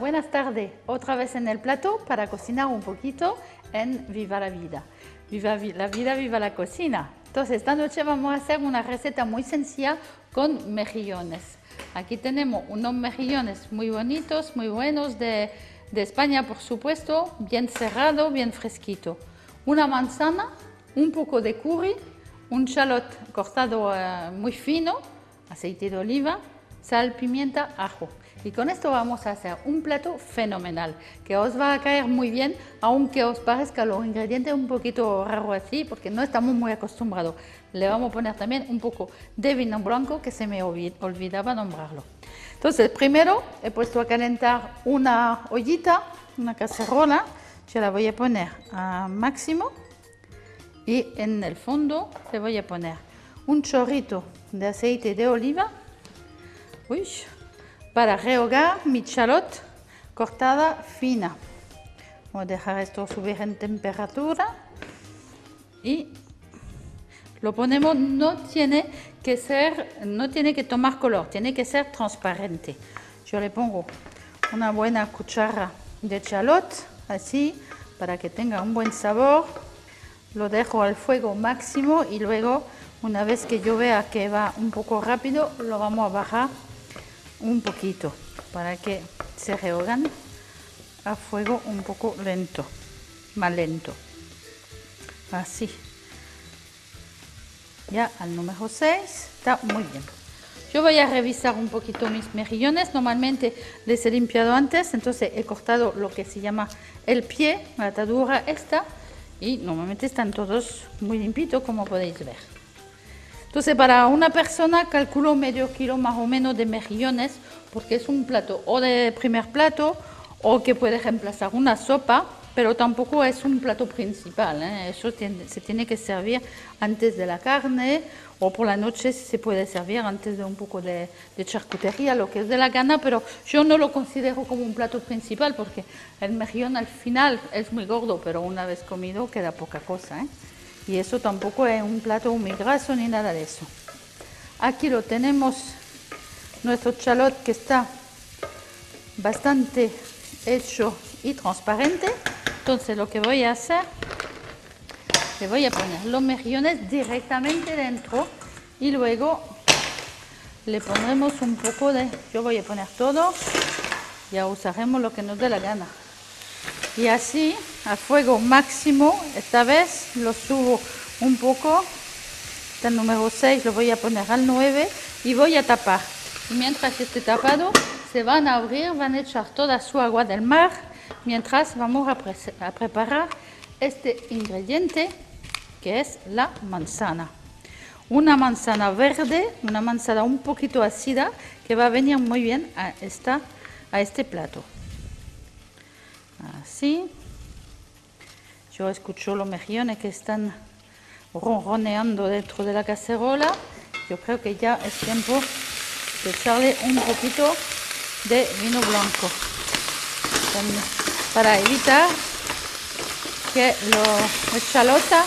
buenas tardes. Otra vez en el plato para cocinar un poquito en Viva la Vida. Viva la vida, viva la cocina. Entonces, esta noche vamos a hacer una receta muy sencilla con mejillones. Aquí tenemos unos mejillones muy bonitos, muy buenos de España, por supuesto, bien cerrado, bien fresquito. Una manzana, un poco de curry, un shallot cortado muy fino, aceite de oliva, sal, pimienta, ajo. Y con esto vamos a hacer un plato fenomenal, que os va a caer muy bien, aunque os parezca los ingredientes un poquito raro así, porque no estamos muy acostumbrados. Le vamos a poner también un poco de vino blanco, que se me olvidaba nombrarlo. Entonces, primero he puesto a calentar una ollita, una cacerola. Yo la voy a poner a máximo y en el fondo le voy a poner un chorrito de aceite de oliva. Uy, para rehogar mi shallot cortada fina. Voy a dejar esto subir en temperatura y lo ponemos. No tiene que tomar color, tiene que ser transparente. Yo le pongo una buena cuchara de shallot, así, para que tenga un buen sabor. Lo dejo al fuego máximo y luego, una vez que yo vea que va un poco rápido, lo vamos a bajar un poquito para que se rehogan a fuego un poco lento, más lento. Así. Ya al número 6 está muy bien. Yo voy a revisar un poquito mis mejillones. Normalmente les he limpiado antes, entonces he cortado lo que se llama el pie, la atadura esta, y normalmente están todos muy limpitos, como podéis ver. Entonces, para una persona calculo medio kilo más o menos de mejillones, porque es un plato o de primer plato o que puede reemplazar una sopa, pero tampoco es un plato principal, ¿eh? Eso se tiene que servir antes de la carne, o por la noche se puede servir antes de un poco de charcutería, lo que es de la gana, pero yo no lo considero como un plato principal porque el mejillón al final es muy gordo, pero una vez comido queda poca cosa, ¿eh? Y eso tampoco es un plato muy graso ni nada de eso. Aquí lo tenemos, nuestro shallot, que está bastante hecho y transparente. Entonces lo que voy a hacer, le voy a poner los mejillones directamente dentro y luego le pondremos un poco de... Yo voy a poner todo, ya usaremos lo que nos dé la gana. Y así, a fuego máximo, esta vez lo subo un poco, hasta el número 6 lo voy a poner al 9 y voy a tapar. Y mientras esté tapado, se van a abrir, van a echar toda su agua del mar, mientras vamos a preparar este ingrediente que es la manzana. Una manzana verde, una manzana un poquito ácida, que va a venir muy bien a este plato. Así. Yo escucho los mejillones que están ronroneando dentro de la cacerola. Yo creo que ya es tiempo de echarle un poquito de vino blanco para evitar que la chalota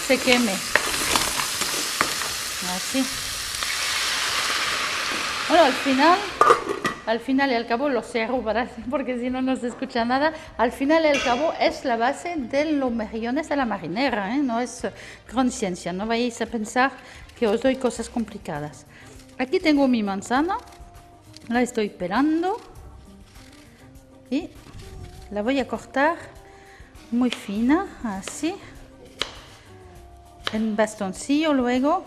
se queme. Así. Bueno, al final y al cabo lo cierro porque si no, no se escucha nada. Al final y al cabo es la base de los mejillones a la marinera, ¿eh? No es gran ciencia, no vayáis a pensar que os doy cosas complicadas. Aquí tengo mi manzana, la estoy pelando y la voy a cortar muy fina, así, en bastoncillo luego,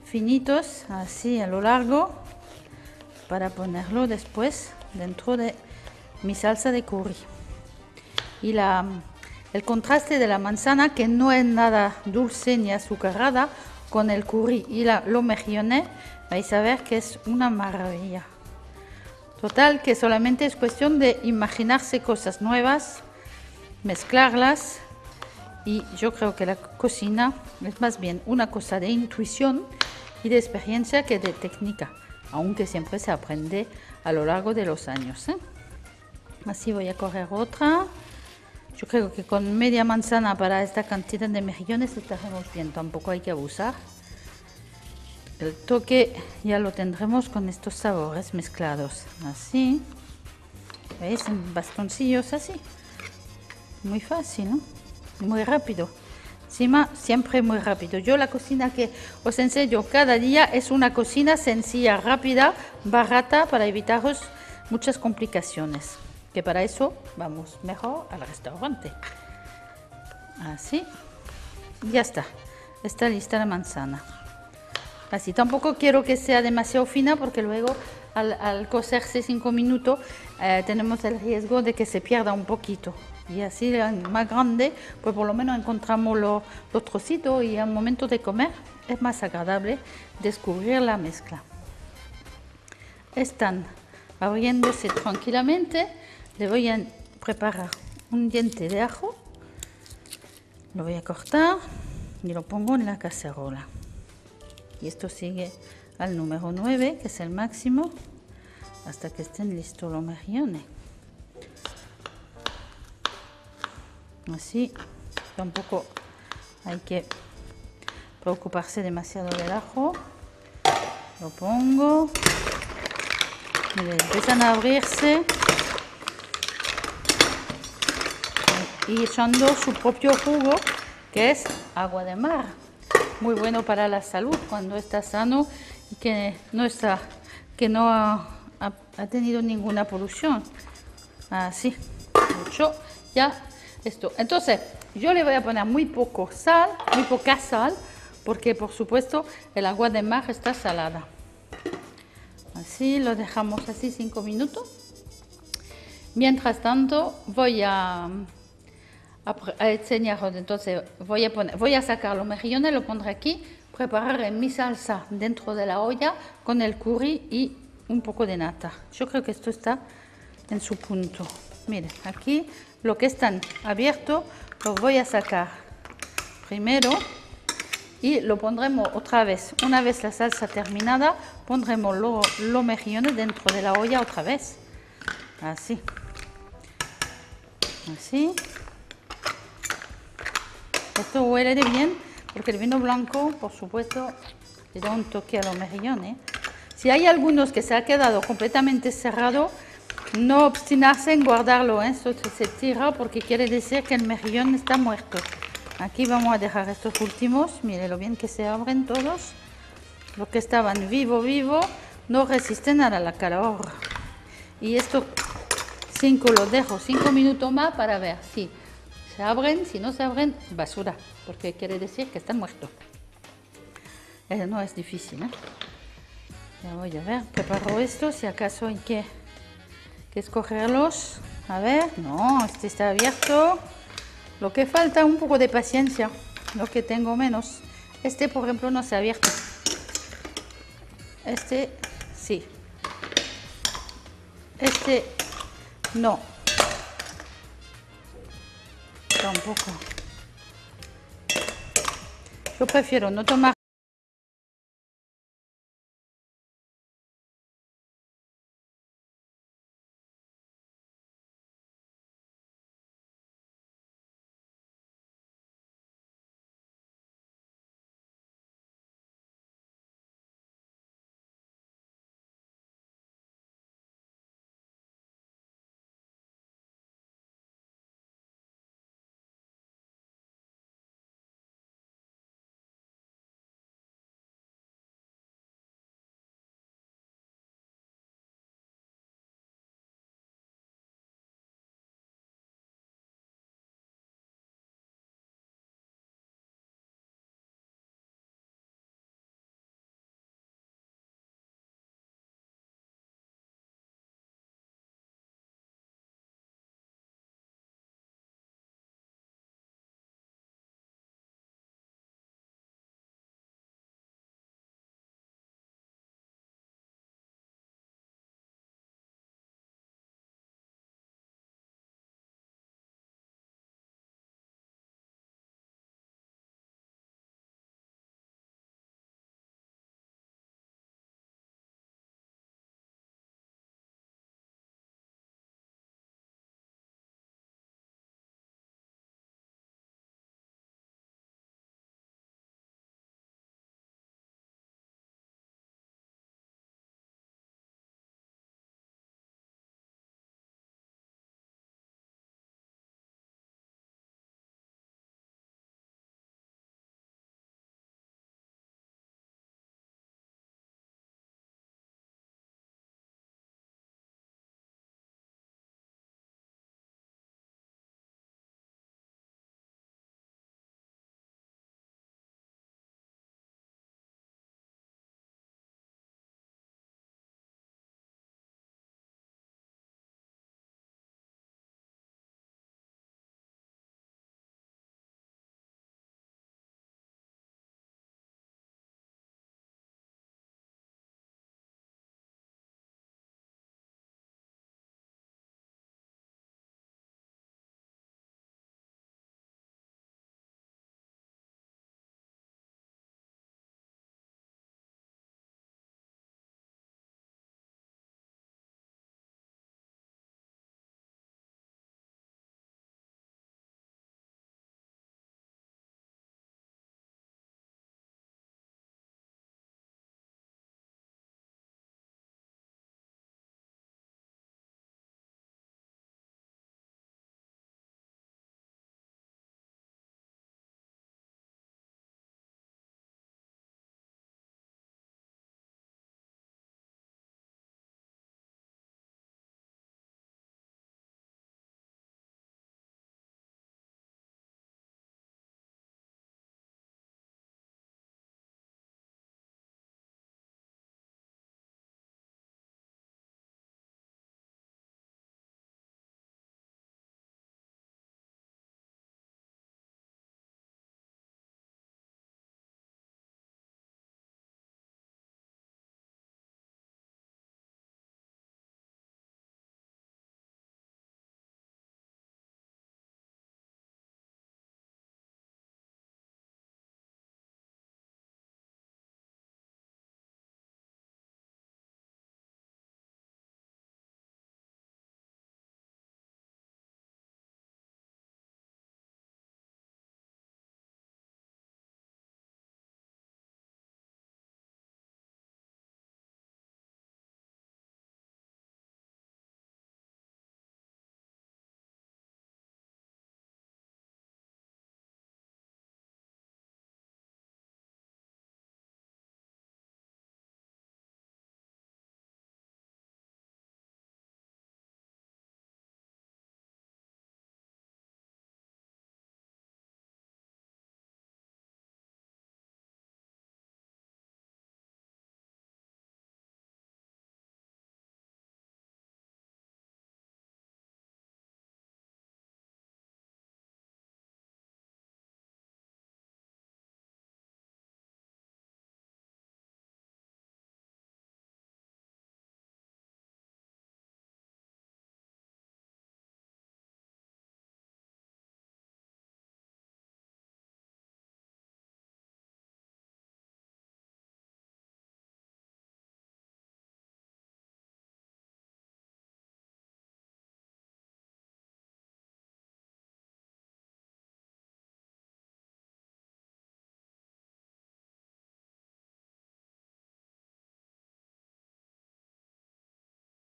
finitos, así a lo largo, para ponerlo después dentro de mi salsa de curry. Y el contraste de la manzana, que no es nada dulce ni azucarada, con el curry y los mejillones, vais a ver que es una maravilla. Total, que solamente es cuestión de imaginarse cosas nuevas, mezclarlas, y yo creo que la cocina es más bien una cosa de intuición y de experiencia que de técnica, aunque siempre se aprende a lo largo de los años, ¿eh? Así voy a coger otra. Yo creo que con media manzana para esta cantidad de mejillones estaremos bien, tampoco hay que abusar. El toque ya lo tendremos con estos sabores mezclados, así. ¿Veis? En bastoncillos así. Muy fácil, ¿no? Muy rápido. Encima, siempre muy rápido. Yo la cocina que os enseño cada día es una cocina sencilla, rápida, barata, para evitaros muchas complicaciones. Que para eso vamos mejor al restaurante. Así. Ya está. Está lista la manzana. Así. Tampoco quiero que sea demasiado fina porque luego al cocerse 5 minutos tenemos el riesgo de que se pierda un poquito. Y así más grande, pues por lo menos encontramos los trocitos y al momento de comer es más agradable descubrir la mezcla. Están abriéndose tranquilamente. Le voy a preparar un diente de ajo. Lo voy a cortar y lo pongo en la cacerola. Y esto sigue al número 9, que es el máximo, hasta que estén listos los mejillones. Así, tampoco hay que preocuparse demasiado del ajo. Lo pongo. Miren, empiezan a abrirse y echando su propio jugo, que es agua de mar. Muy bueno para la salud cuando está sano y que no ha tenido ninguna polución. Así, mucho ya esto. Entonces, yo le voy a poner muy poca sal, porque por supuesto el agua de mar está salada. Así lo dejamos así 5 minutos. Mientras tanto, voy a enseñaros. Entonces voy a sacar los mejillones, lo pondré aquí, prepararé mi salsa dentro de la olla con el curry y un poco de nata. Yo creo que esto está en su punto. Miren, aquí lo que están abiertos lo voy a sacar primero y lo pondremos otra vez. Una vez la salsa terminada, pondremos los mejillones dentro de la olla otra vez. Así. Así. Esto huele de bien porque el vino blanco, por supuesto, le da un toque a los mejillones. Si hay algunos que se ha quedado completamente cerrado, no obstinarse en guardarlo, ¿eh? Esto se tira porque quiere decir que el mejillón está muerto. Aquí vamos a dejar estos últimos. Miren lo bien que se abren todos. Los que estaban vivo no resisten a la calor. Y esto lo dejo 5 minutos más para ver si se abren. Si no se abren, basura, porque quiere decir que están muertos. No es difícil, ¿eh? Ya voy a ver, preparo esto, si acaso hay que escogerlos. A ver, no, este está abierto. Lo que falta un poco de paciencia, lo que tengo menos. Este, por ejemplo, no se ha abierto. Este, sí. Este, no. Tampoco. Yo prefiero no tomar